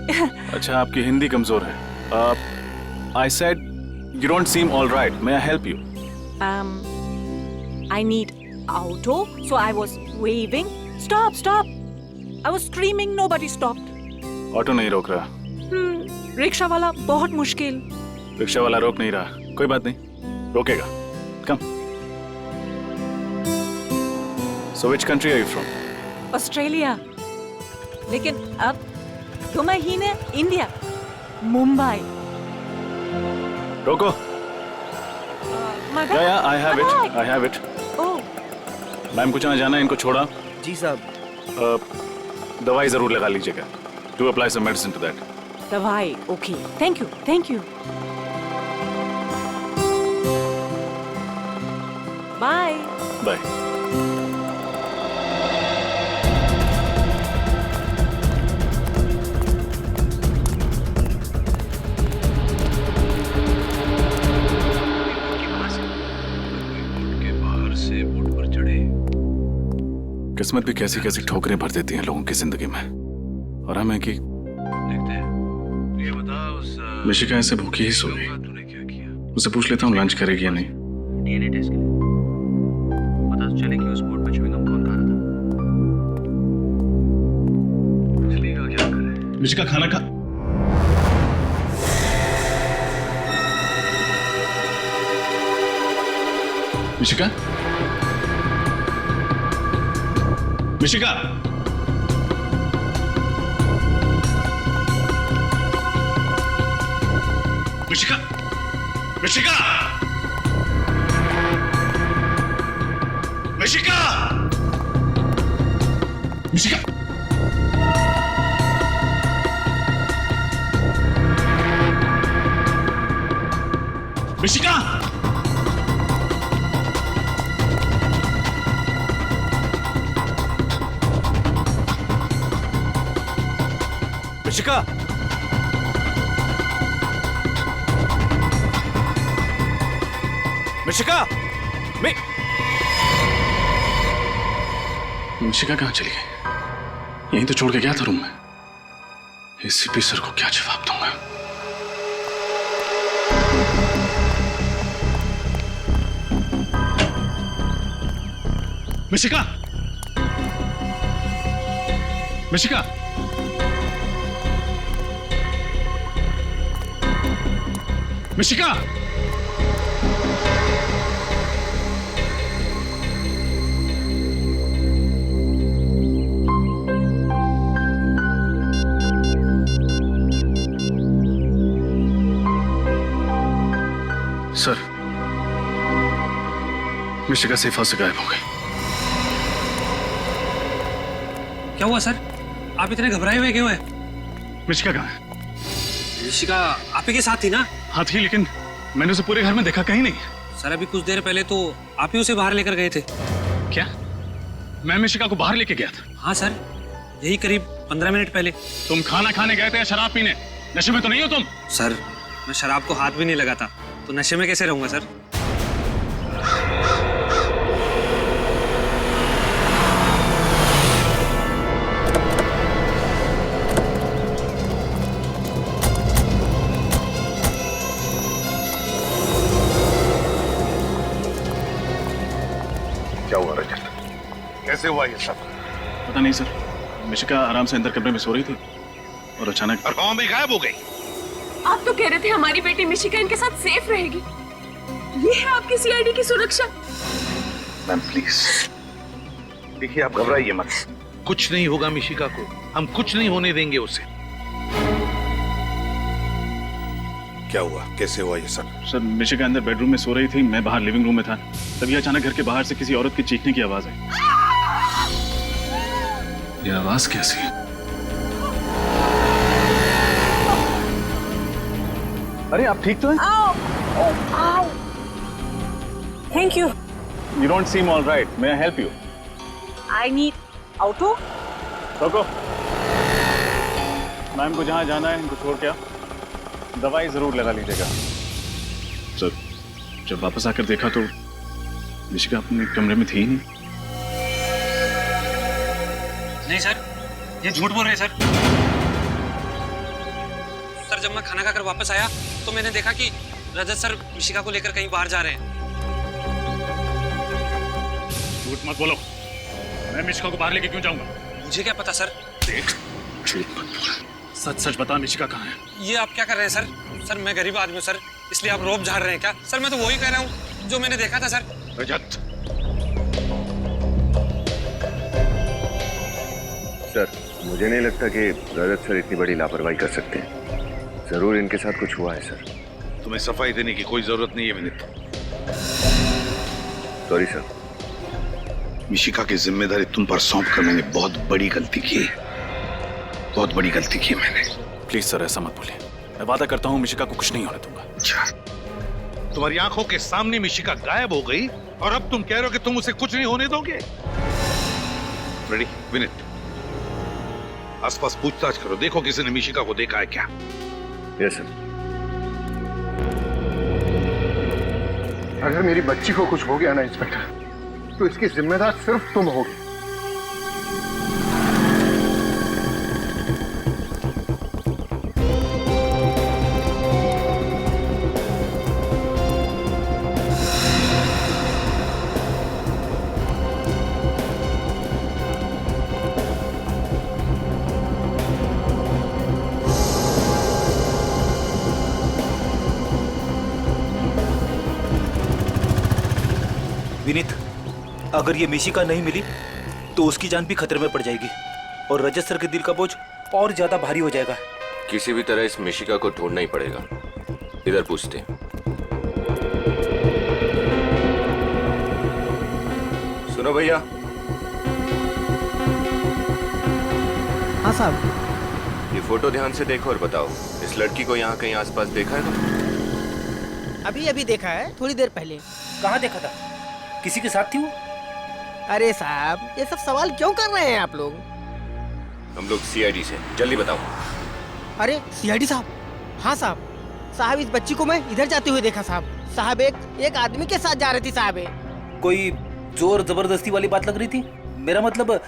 Speaker 10: अच्छा, आपकी हिंदी कमजोर है। आप I said you don't seem all right. May I help you?
Speaker 14: I need auto, so I was waving. Stop, stop. I was screaming, nobody stopped.
Speaker 10: Auto नहीं रोक रहा.
Speaker 14: रिक्शा वाला बहुत मुश्किल.
Speaker 10: रिक्शा वाला रोक नहीं रहा. कोई बात नहीं, रोकेगा. Come. So which country are you from?
Speaker 14: Australia. लेकिन अब 2 महीने इंडिया, मुंबई.
Speaker 10: रोको.
Speaker 14: Yeah,
Speaker 10: I have it. I have it.
Speaker 14: Oh.
Speaker 10: Ma'am को जहाँ जाना है इनको छोड़ा.
Speaker 6: जी साहब.
Speaker 10: दवाई जरूर लगा लीजिएगा. To apply some medicine to that.
Speaker 14: दवाई, okay. Thank you, thank you. Bye.
Speaker 10: Bye. किस्मत भी कैसी कैसी ठोकरें भर देती हैं लोगों की जिंदगी में. और हमें कि
Speaker 4: देखते हैं. ये बता उस
Speaker 10: मिशिका ऐसे भूखी ही सो गई.
Speaker 4: तूने क्या किया?
Speaker 10: उससे पूछ लेता हूँ लंच करेगी या नहीं.
Speaker 13: डीएनए टेस्ट के लिए पता चले कि उस बोर्ड पर च्युइंग गम कौन खा रहा था.
Speaker 4: मछली का क्या करें?
Speaker 10: मिशिका खाना खा. मिशिका. मिशिका. मिशिका. मिशिका. मिशिका. मिशिका. मिशिका. मिशिका. मिशिका. मिशिका कहाँ चली गई? यहीं तो छोड़ के गया था रूम में. एसीपी सर को क्या जवाब दूंगा? मिशिका. मिशिका. मिशिका. सर, मिशिका सेफा से गायब हो गई.
Speaker 13: क्या हुआ सर? आप इतने घबराए हुए क्यों हैं?
Speaker 10: मिशिका कहाँ है?
Speaker 13: ऋषिका आप ही के साथ थी ना?
Speaker 10: हाँ थी, लेकिन मैंने उसे पूरे घर में देखा कहीं नहीं.
Speaker 13: सर अभी कुछ देर पहले तो आप ही उसे बाहर लेकर गए थे.
Speaker 10: क्या? मैं मिशिका को बाहर लेके गया था?
Speaker 13: हाँ सर, यही करीब 15 मिनट पहले.
Speaker 10: तुम खाना खाने गए थे या शराब पीने? नशे में तो नहीं हो तुम?
Speaker 13: सर मैं शराब को हाथ भी नहीं लगाता, तो नशे में कैसे रहूंगा सर?
Speaker 12: क्या हुआ रजत? कैसे हुआ ये सब?
Speaker 10: पता नहीं सर. मिशिका आराम से अंदर कमरे में सो रही थी और अचानक
Speaker 12: और भी गायब हो गई.
Speaker 1: आप तो कह रहे थे हमारी बेटी मिशिका इनके साथ सेफ रहेगी. ये है आपकी सीआईडी की सुरक्षा.
Speaker 12: मैम प्लीज देखिए, आप घबराइए मत. कुछ नहीं होगा मिशिका को. हम कुछ नहीं होने देंगे उसे. क्या हुआ? कैसे हुआ ये सब?
Speaker 10: सर, मिशिका अंदर बेडरूम में सो रही थी, मैं बाहर लिविंग रूम में था. तभी अचानक घर के बाहर से किसी औरत की चीखने की आवाज आई. ये आवाज कैसी? अरे आप ठीक तो हैं?
Speaker 14: Thank you.
Speaker 10: You don't seem all right. May I help you?
Speaker 14: I need auto.
Speaker 10: रोको. मैम को जहाँ जाना है इनको छोड़ के आओ. दवाई जरूर लगा लीजिएगा. सर, जब वापस आकर देखा तो मिशिका अपने कमरे में थी ही नहीं.
Speaker 13: नहीं सर, ये झूठ बोल रहे हैं सर. सर जब मैं खाना खाकर वापस आया
Speaker 6: तो मैंने देखा कि रजत सर मिशिका को लेकर कहीं बाहर जा रहे हैं।
Speaker 11: झूठ मत बोलो, मैं मिशिका को बाहर लेके क्यों जाऊंगा?
Speaker 6: मुझे क्या पता सर।
Speaker 11: देख, झूठ मत बोल, सच सच बता मिशिका कहाँ है?
Speaker 6: ये आप क्या कर रहे हैं सर? सर मैं गरीब आदमी हूँ सर, इसलिए आप रोब झाड़ रहे हैं क्या? सर मैं तो वही कह रहा हूँ जो मैंने देखा था सर।
Speaker 11: रजत,
Speaker 15: सर मुझे नहीं लगता कि रजत सर इतनी बड़ी लापरवाही कर सकते हैं। जरूर इनके साथ कुछ हुआ है सर।
Speaker 12: तुम्हें सफाई देने की कोई जरूरत नहीं है विनीत।
Speaker 15: Sorry sir.
Speaker 12: मिशिका की जिम्मेदारी तुम पर सौंप कर मैंने बहुत बड़ी गलती की, बहुत बड़ी गलती की मैंने।
Speaker 11: प्लीज सर ऐसा मत बोलिए, मैं वादा करता हूँ मिशिका को कुछ नहीं होने दूंगा।
Speaker 12: अच्छा, तुम्हारी आंखों के सामने मिशिका गायब हो गई और अब तुम कह रहे हो कि तुम उसे कुछ नहीं होने दोगे? रेडी विनीत, आसपास पूछताछ करो, देखो किसी ने मिशिका को देखा है क्या।
Speaker 15: Yes sir.
Speaker 2: अगर मेरी बच्ची को कुछ हो गया ना इंस्पेक्टर, तो इसकी जिम्मेदार सिर्फ तुम होगे।
Speaker 16: विनीत, अगर ये मिशिका नहीं मिली तो उसकी जान भी खतरे में पड़ जाएगी और रजत सर के दिल का बोझ और ज्यादा भारी हो जाएगा।
Speaker 15: किसी भी तरह इस मिशिका को ढूंढना ही पड़ेगा। इधर पूछते हैं। सुनो भैया।
Speaker 17: हाँ साहब।
Speaker 15: ये फोटो ध्यान से देखो और बताओ, इस लड़की को यहाँ कहीं आसपास देखा है तुमने?
Speaker 17: अभी अभी देखा है, थोड़ी देर पहले।
Speaker 16: कहाँ देखा था? किसी के साथ थी वो?
Speaker 17: अरे साहब, ये सब सवाल क्यों कर रहे हैं आप लोग?
Speaker 15: हम लोग सीआईडी से, जल्दी बताओ।
Speaker 17: अरे सीआईडी साहब? हाँ साहब। साहब इस बच्ची को मैं इधर जाते हुए देखा साहब। साहब एक आदमी के साथ जा रही थी साहब।
Speaker 16: कोई जोर जबरदस्ती वाली बात लग रही थी? मेरा मतलब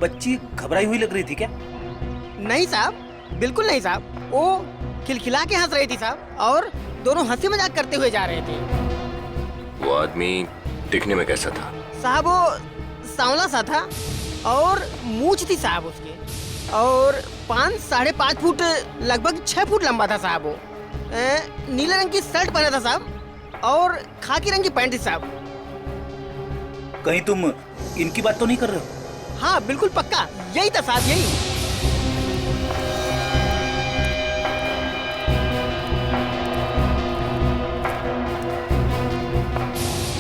Speaker 16: बच्ची घबराई हुई लग रही थी क्या?
Speaker 17: नहीं साहब, बिल्कुल नहीं साहब। वो खिलखिला के हंस रही थी साहब और दोनों हंसी मजाक करते हुए जा रहे थे।
Speaker 15: वो आदमी दिखने में कैसा था?
Speaker 17: साहब वो सांवला सा था और मूंछ थी साहब उसकी, और 5-5.5 फुट लगभग 6 फुट लंबा था साहब। वो नीले रंग की शर्ट पहना था साहब और खाकी रंग की पैंट थी साहब।
Speaker 16: कहीं तुम इनकी बात तो नहीं कर रहे हो?
Speaker 17: हाँ बिल्कुल पक्का, यही था साहब, यही।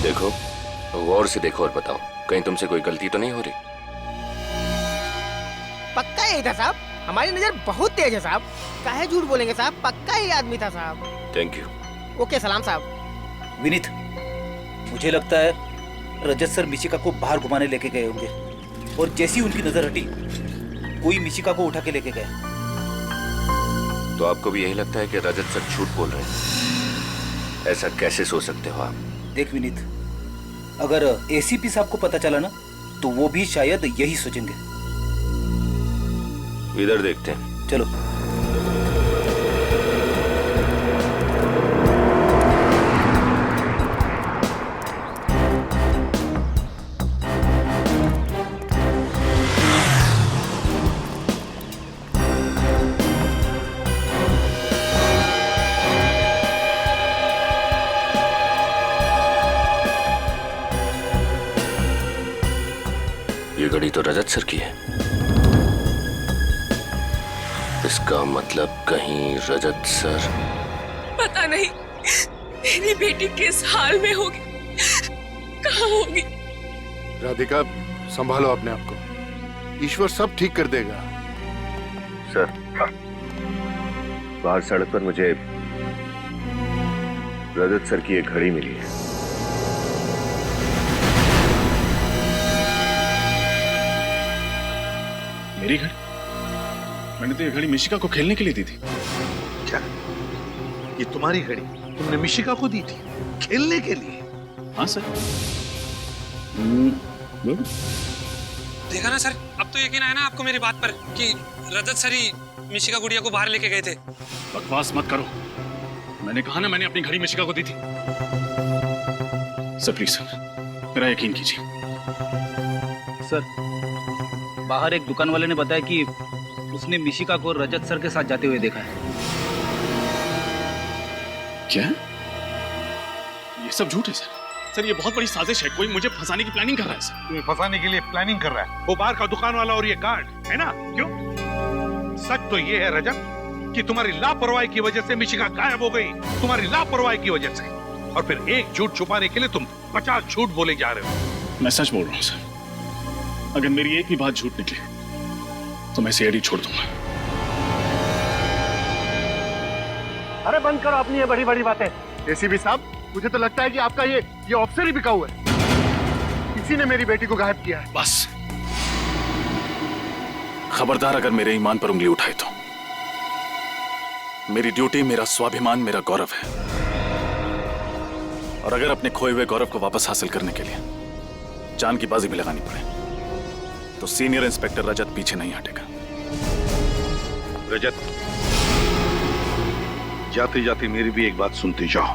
Speaker 15: देखो, गौर से देखो और बताओ, कहीं तुमसे कोई गलती तो नहीं हो रही?
Speaker 17: पक्का यही था साहब, हमारी नजर बहुत तेज है साहब। काहे झूठ बोलेंगे साहब, पक्का यही आदमी था साहब।
Speaker 15: Thank you.
Speaker 17: ओके सलाम साहब।
Speaker 16: विनीत, मुझे लगता है रजत सर मिशिका को बाहर घुमाने लेके गए होंगे और जैसी उनकी नजर हटी कोई मिशिका को उठा के लेके गए।
Speaker 15: तो आपको भी यही लगता है कि रजत सर झूठ बोल रहे हैं? ऐसा कैसे सोच सकते हो आप?
Speaker 16: देख विनीत, अगर एसीपी साहब को पता चला ना तो वो भी शायद यही सोचेंगे।
Speaker 15: इधर देखते हैं।
Speaker 16: चलो।
Speaker 15: ये घड़ी तो रजत सर की है। इसका मतलब कहीं रजत सर।
Speaker 1: पता नहीं मेरी बेटी किस हाल में होगी, कहाँ होगी।
Speaker 2: राधिका, संभालो अपने आप को, ईश्वर सब ठीक कर देगा।
Speaker 15: सर, बाहर सड़क पर मुझे रजत सर की एक घड़ी मिली है।
Speaker 11: मेरी घड़ी? मैंने तो ये घड़ी मिशिका को खेलने के लिए दी थी।
Speaker 12: क्या ये तुम्हारी घड़ी तुमने मिशिका को दी थी खेलने के लिए?
Speaker 11: हाँ सर।
Speaker 6: देखा ना सर, अब तो यकीन आया ना आपको मेरी बात पर कि रजत सर ही मिशिका गुड़िया को बाहर लेके गए थे।
Speaker 11: बकवास मत करो, मैंने कहा ना, मैंने अपनी घड़ी मिशिका को दी थी। सर प्लीज सर, मेरा यकीन कीजिए।
Speaker 16: सर, बाहर एक दुकान वाले ने बताया कि उसने मिशिका को रजत सर के साथ जाते हुए देखा है।
Speaker 11: क्या? ये सब झूठ है सर। सर ये बहुत बड़ी साजिश है, कोई मुझे फंसाने की प्लानिंग कर रहा है सर।
Speaker 12: तुम्हें फंसाने के लिए प्लानिंग कर रहा है वो बाहर का दुकान वाला और ये गार्ड, है ना? क्यों? सच तो ये है रजत कि तुम्हारी लापरवाही की वजह से मिशिका गायब हो गई, तुम्हारी लापरवाही की वजह से। और फिर एक झूठ छुपाने के लिए तुम 50 झूठ बोले जा रहे हो।
Speaker 11: मैं सच बोल रहा हूँ सर। अगर मेरी एक भी बात झूठ निकले तो मैं सीआईडी छोड़ दूंगा।
Speaker 10: अरे बंद करो अपनी ये बड़ी बड़ी बातें। एसीपी साहब, मुझे तो लगता है कि आपका ये ऑफिसर ही बिकाऊ है। इसी ने मेरी बेटी को गायब किया है।
Speaker 11: बस खबरदार अगर मेरे ईमान पर उंगली उठाए तो। मेरी ड्यूटी, मेरा स्वाभिमान, मेरा गौरव है। और अगर अपने खोए हुए गौरव को वापस हासिल करने के लिए जान की बाजी भी लगानी पड़े तो सीनियर इंस्पेक्टर रजत पीछे नहीं हटेगा।
Speaker 12: रजत, जाते जाते मेरी भी एक बात सुनते जाओ।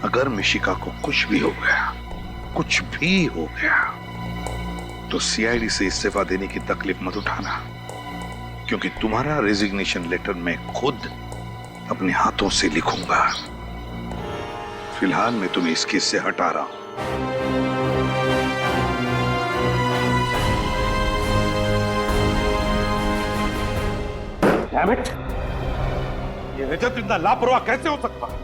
Speaker 12: अगर मिशिका को कुछ भी हो गया तो सीआईडी से इस्तीफा देने की तकलीफ मत उठाना, क्योंकि तुम्हारा रेजिग्नेशन लेटर मैं खुद अपने हाथों से लिखूंगा। फिलहाल मैं तुम्हें इस केस से हटा रहा हूं। ये रजत इतना लापरवाह कैसे हो सकता है?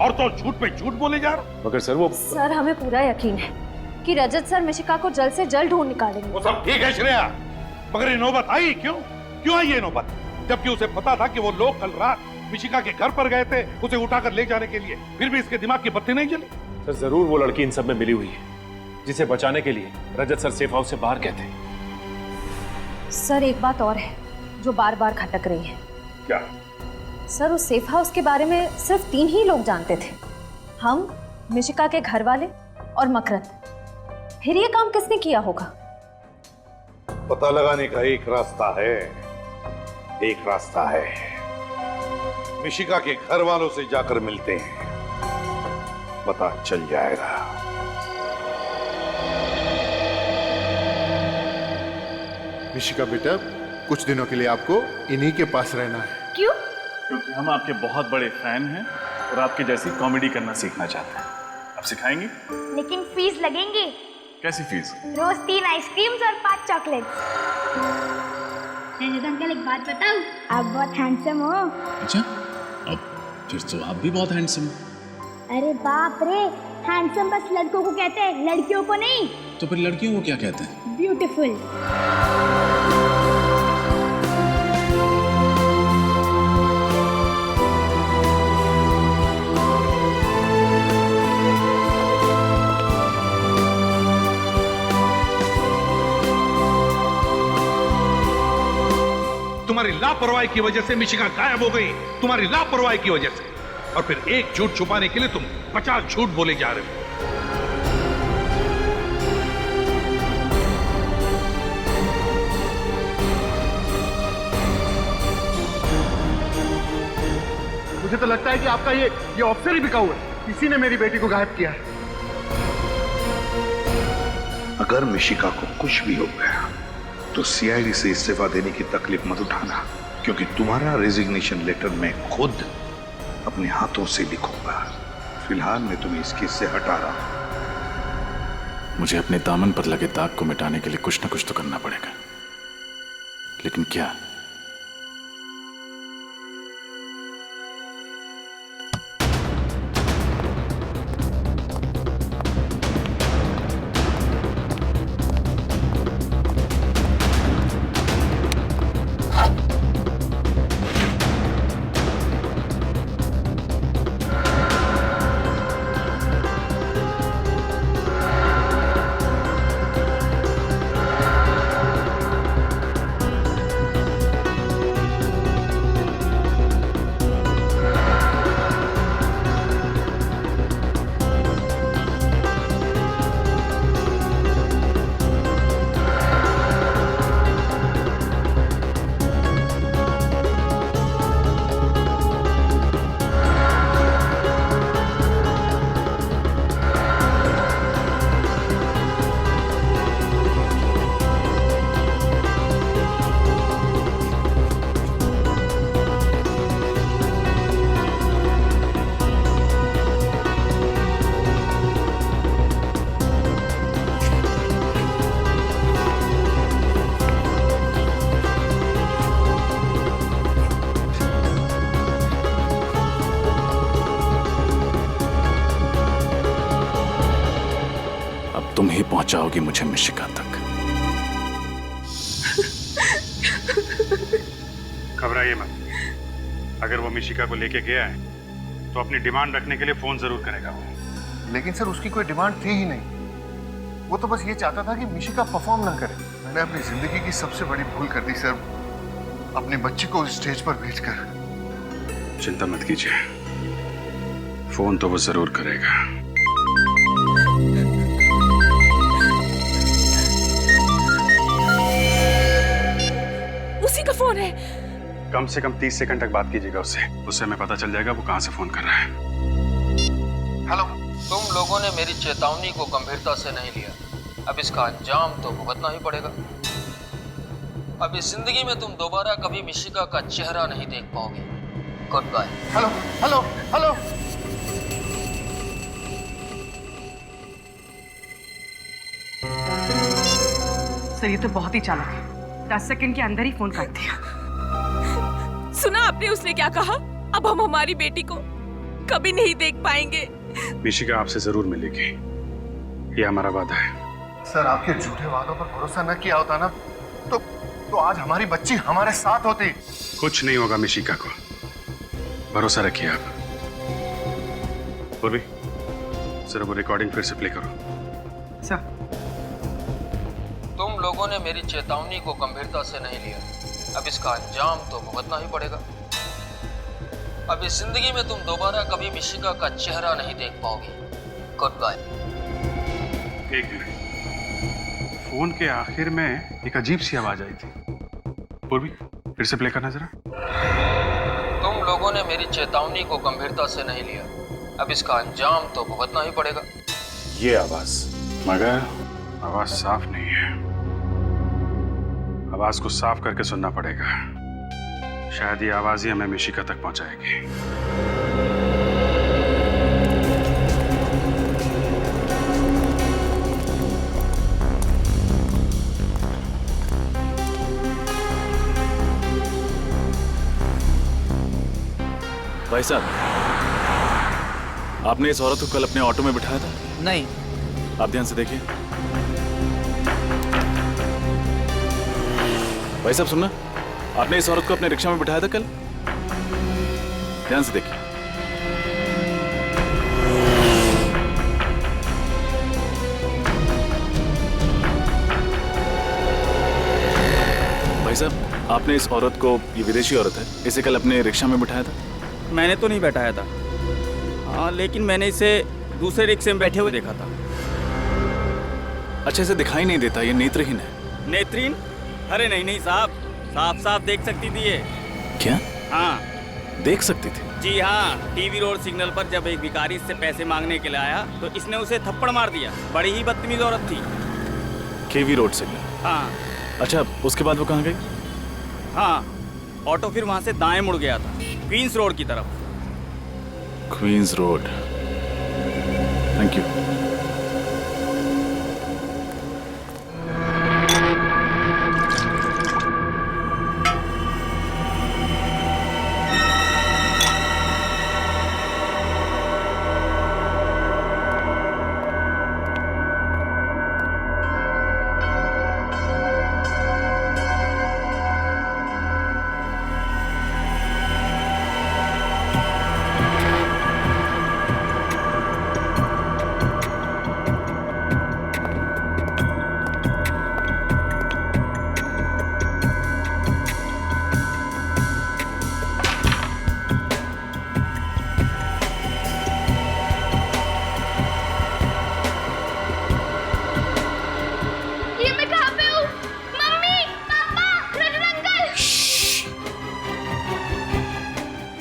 Speaker 12: और तो झूठ पे झूठ बोले जा रहा।
Speaker 10: मगर सर वो
Speaker 1: सर, हमें पूरा यकीन है कि रजत सर मिशिका को जल्द से जल्द ढूंढ निकालेंगे।
Speaker 12: वो सब ठीक है श्रेया, मगर ये नौबत आई क्यों आई ये नौबत? जबकि उसे पता था कि वो लोग कल रात मिशिका के घर पर गए थे उसे उठाकर ले जाने के लिए, फिर भी इसके दिमाग की बत्ती नहीं जली।
Speaker 3: सर जरूर वो लड़की इन सब में मिली हुई है, जिसे बचाने के लिए रजत सर सेफ हाउस से बाहर कहते हैं।
Speaker 1: सर, एक बात और है जो बार बार खटक रही है।
Speaker 12: क्या?
Speaker 1: सर, उस सेफ हाउस के बारे में सिर्फ 3 ही लोग जानते थे, हम, मिशिका के घर वाले और मकरंद। फिर ये काम किसने किया होगा?
Speaker 12: पता लगाने का एक रास्ता है। मिशिका के घर वालों से जाकर मिलते हैं, पता चल जाएगा।
Speaker 2: मिशिका बेटा, कुछ दिनों के लिए आपको इन्हीं के पास रहना है।
Speaker 5: क्यों?
Speaker 11: क्योंकि हम आपके बहुत बड़े फैन हैं और आपके जैसी कॉमेडी करना सीखना चाहते हैं। आप सिखाएंगे?
Speaker 5: लेकिन फीस लगेंगे।
Speaker 11: कैसी फीस?
Speaker 5: रोज 3 आइसक्रीम्स और 5 चॉकलेट्स। अंकल, एक बात बताऊं? आप बहुत हैंडसम हो।
Speaker 11: अच्छा, अब फिर तो आप भी बहुत हैंडसम हो।
Speaker 5: अरे बाप रे, हैंडसम बस लड़कों को कहते हैं, लड़कियों को नहीं।
Speaker 11: तो फिर लड़कियों को क्या कहते हैं?
Speaker 5: ब्यूटीफुल।
Speaker 12: तुम्हारी लापरवाही की वजह से मिशिका गायब हो गई, तुम्हारी लापरवाही की वजह से। और फिर एक झूठ छुपाने के लिए तुम 50 झूठ बोले जा रहे हो।
Speaker 10: मुझे तो लगता है कि आपका ये ऑफिसर ही बिकाऊ है। इसी ने मेरी बेटी को गायब किया है।
Speaker 12: अगर मिशिका को कुछ भी हो गया तो सीआईडी से इस्तीफा देने की तकलीफ मत उठाना, क्योंकि तुम्हारा रेजिग्नेशन लेटर मैं खुद अपने हाथों से लिखूंगा। फिलहाल मैं तुम्हें इस केस से हटा रहा हूं।
Speaker 11: मुझे अपने दामन पर लगे दाग को मिटाने के लिए कुछ ना कुछ तो करना पड़ेगा, लेकिन क्या?
Speaker 16: तुम ही पहुंचाओगी मुझे मिशिका तक।
Speaker 11: घबराइए मत। अगर वो मिशिका को लेके गया है तो अपनी डिमांड रखने के लिए फोन जरूर करेगा वो।
Speaker 2: लेकिन सर उसकी कोई डिमांड थी ही नहीं। वो तो बस ये चाहता था कि मिशिका परफॉर्म ना करे। मैंने अपनी जिंदगी की सबसे बड़ी भूल कर दी सर, अपनी बच्ची को स्टेज पर भेजकर।
Speaker 11: चिंता मत कीजिए, फोन तो वो जरूर करेगा।
Speaker 14: उसी का फोन है।
Speaker 11: कम से कम 30 सेकंड तक बात कीजिएगा उससे। उससे हमें पता चल जाएगा वो कहां से फोन कर रहा है।
Speaker 2: हेलो।
Speaker 6: तुम लोगों ने मेरी चेतावनी को गंभीरता से नहीं लिया, अब इसका अंजाम तो भुगतना ही पड़ेगा। अब इस जिंदगी में तुम दोबारा कभी मिशिका का चेहरा नहीं देख पाओगे। Goodbye.
Speaker 2: Hello hello hello.
Speaker 18: Sir ये तो बहुत ही चालाक है, 10 सेकंड के अंदर ही फोन कर दिया।
Speaker 14: सुना आपने उसने क्या कहा? अब हम हमारी बेटी को कभी नहीं देख पाएंगे।
Speaker 11: मिशिका आपसे जरूर मिलेगी, ये हमारा वादा है।
Speaker 2: सर आपके झूठे वादों पर भरोसा न किया होता ना तो आज हमारी बच्ची हमारे साथ होती।
Speaker 11: कुछ नहीं होगा मिशिका को, भरोसा रखिए आप। पूर्वी सर वो रिकॉर्डिंग फिर से प्ले करो।
Speaker 18: सर
Speaker 6: तुम लोगों ने मेरी चेतावनी को गंभीरता से नहीं लिया, अब इसका अंजाम तो भुगतना ही पड़ेगा। अब इस जिंदगी में तुम दोबारा कभी मिशिका का चेहरा नहीं देख पाओगे। Goodbye.
Speaker 11: एक मिनट, फोन के आखिर में एक अजीब सी आवाज आई थी। पूर्वी फिर से प्ले करना जरा।
Speaker 6: तुम लोगों ने मेरी चेतावनी को गंभीरता से नहीं लिया, अब इसका अंजाम तो भुगतना ही पड़ेगा।
Speaker 11: ये आवाज, मगर आवाज साफ नहीं है। आवाज को साफ करके सुनना पड़ेगा, शायद ये आवाज ही हमें मिशिका तक पहुंचाएगी।
Speaker 16: भाई साहब, आपने इस औरत को कल अपने ऑटो में बिठाया था?
Speaker 7: नहीं।
Speaker 16: आप ध्यान से देखिए। भाई साहब सुनना, आपने इस औरत को अपने रिक्शा में बिठाया था कल? ध्यान से देखिए। भाई साहब, आपने इस औरत को, ये विदेशी औरत है, इसे कल अपने रिक्शा में बिठाया था?
Speaker 7: मैंने तो नहीं बैठाया था। हाँ, लेकिन मैंने इसे दूसरे रिक्शे में बैठे हुए देखा था।
Speaker 16: अच्छा, इसे दिखाई नहीं देता, ये नेत्रहीन है।
Speaker 7: नेत्रहीन? अरे नहीं नहीं साहब, साफ साफ देख सकती थी ये।
Speaker 16: क्या?
Speaker 7: हाँ
Speaker 16: देख सकती थी?
Speaker 7: जी हाँ, टीवी रोड सिग्नल पर जब एक भिखारी इससे पैसे मांगने के लिए आया तो इसने उसे थप्पड़ मार दिया। बड़ी ही बदतमीज औरत थी।
Speaker 16: केवी रोड सिग्नल?
Speaker 7: हाँ।
Speaker 16: अच्छा, उसके बाद वो कहाँ गई?
Speaker 7: हाँ, ऑटो फिर वहाँ से दाएं मुड़ गया था, क्वींस रोड की तरफ।
Speaker 16: Queens Road, thank you.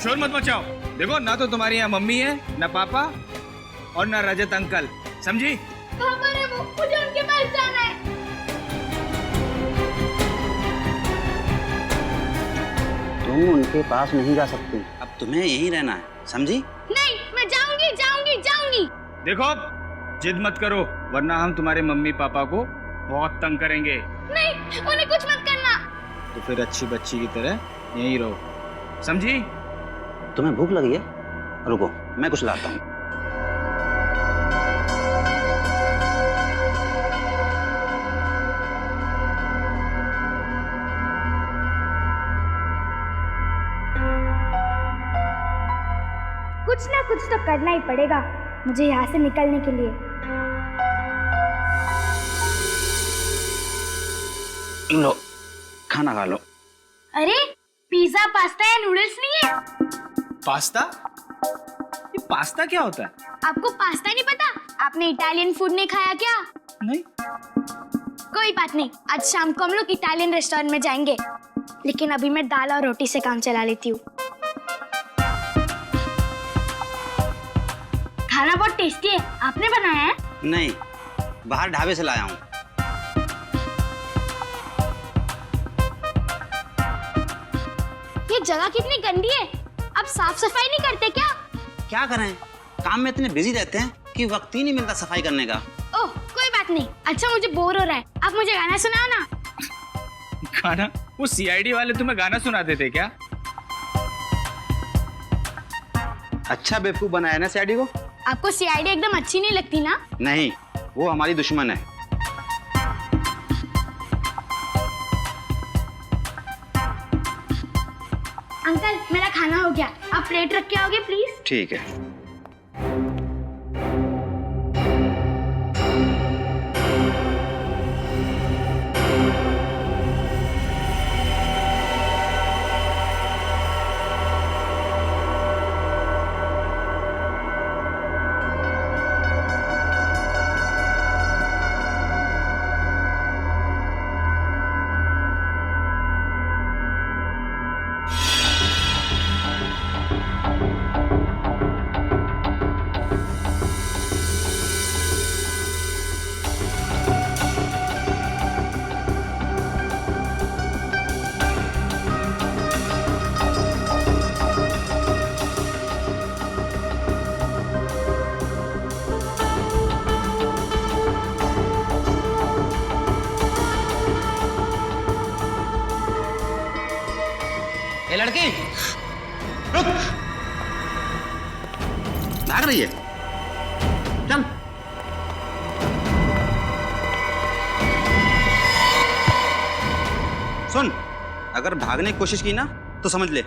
Speaker 7: शोर मत मचाओ। देखो, ना तो तुम्हारी यहाँ मम्मी है, ना पापा और ना रजत अंकल, समझी?
Speaker 5: मुझे उनके पास जाना है।
Speaker 19: तुम उनके पास नहीं जा सकती, अब तुम्हें यहीं रहना है, समझी?
Speaker 5: नहीं, मैं जाऊंगी जाऊंगी जाऊंगी।
Speaker 7: देखो, जिद मत करो, वरना हम तुम्हारे मम्मी पापा को बहुत तंग करेंगे।
Speaker 5: नहीं, उन्हें कुछ मत करना।
Speaker 7: तो फिर अच्छी बच्ची की तरह यहीं रहो, समझी?
Speaker 19: तुम्हें भूख लगी है? रुको, मैं कुछ लाता हूँ।
Speaker 5: कुछ ना कुछ तो करना ही पड़ेगा मुझे यहाँ से निकलने के लिए।
Speaker 19: लो खाना खा लो।
Speaker 5: अरे पिज्जा पास्ता या नूडल्स नहीं है?
Speaker 19: पास्ता? ये पास्ता क्या होता है?
Speaker 5: आपको पास्ता नहीं पता? आपने इटालियन फूड नहीं खाया क्या?
Speaker 19: नहीं।
Speaker 5: कोई बात नहीं, आज शाम को हम लोग इटालियन रेस्टोरेंट में जाएंगे, लेकिन अभी मैं दाल और रोटी से काम चला लेती हूँ। खाना बहुत टेस्टी है, आपने बनाया है?
Speaker 19: नहीं, बाहर ढाबे से लाया हूँ।
Speaker 5: ये जगह कितनी गंदी है, आप साफ सफाई नहीं करते क्या?
Speaker 19: क्या करें, काम में इतने बिजी रहते हैं कि वक्त ही नहीं मिलता सफाई करने का।
Speaker 5: ओह कोई बात नहीं। अच्छा मुझे बोर हो रहा है, आप मुझे गाना सुनाओ ना।
Speaker 7: गाना? वो सीआईडी वाले तुम्हें गाना सुनाते थे क्या?
Speaker 19: अच्छा बेवकूफ बनाया ना सीआईडी को।
Speaker 5: आपको सीआईडी एकदम अच्छी नहीं लगती ना?
Speaker 19: नहीं, वो हमारी दुश्मन है।
Speaker 5: अंकल मेरा खाना हो गया, आप प्लेट रख के आओगे प्लीज?
Speaker 19: ठीक है।
Speaker 16: ए लड़की रुक, भाग रही है, चल। सुन, अगर भागने की कोशिश की ना तो समझ ले